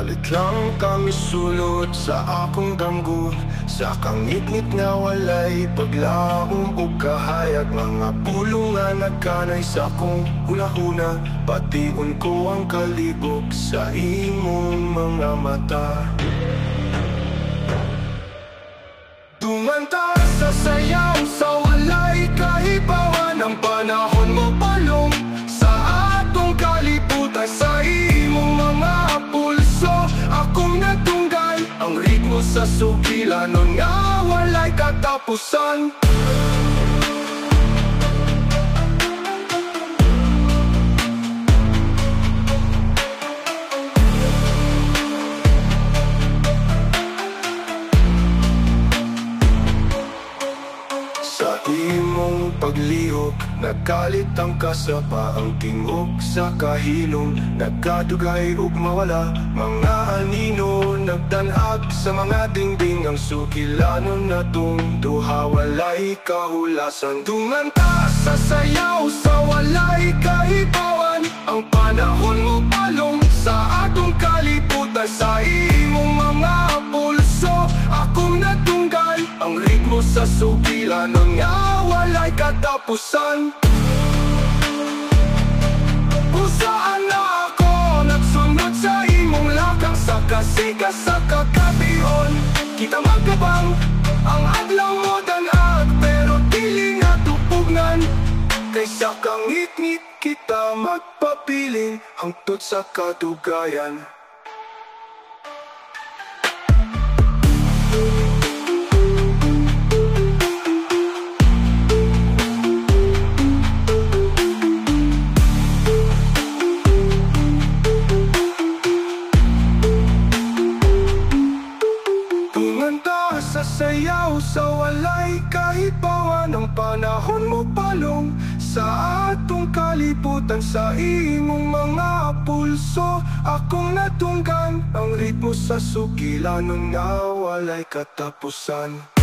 Kalit lang kami sulod sa akong danggo, sa kangit-ngit nga walay paglaom o kahayag. Mga pulong nga nagkanay sa akong hunahuna, pation ko ang kalibog sa imong mga mata. Dumanta sa sayaw sa walay kahibawan, ang panahon mo palong sa atong kalibutan. Sa imong mga pulso akong natunggan, ang ritmo sa sugilanon nga walay katapusan. Sa imong paglihok, nagkalit ang kasapa, ang tingog sa kahilom, nagkadugay ug mawala. Mga anino nagdanhag sa mga dingding, ang sukilanon na duha walay kahulasan. Dumanta sa sayaw sa walay kahibawan, ang panahon mo palong sa atong kalibutan. Sa imong mga pulso akong natunggan, ang ritmo sa sugilanon nga walay katapusan. Kung saan na ako nagsunod sa imong lakang, sa kasiga sa kakabiyon kita magkabang. Ang adlaw mo danhag pero dili nga tupugnan, kaysa kangit-ngit kita magpapiling hangtod sa katugayan. Sa sayaw sa walay kahibawan, ang panahon mo palong sa atong kalibutan. Sa imong mga pulso akong natunggan, ang ritmo sa sugilanon nga walay katapusan.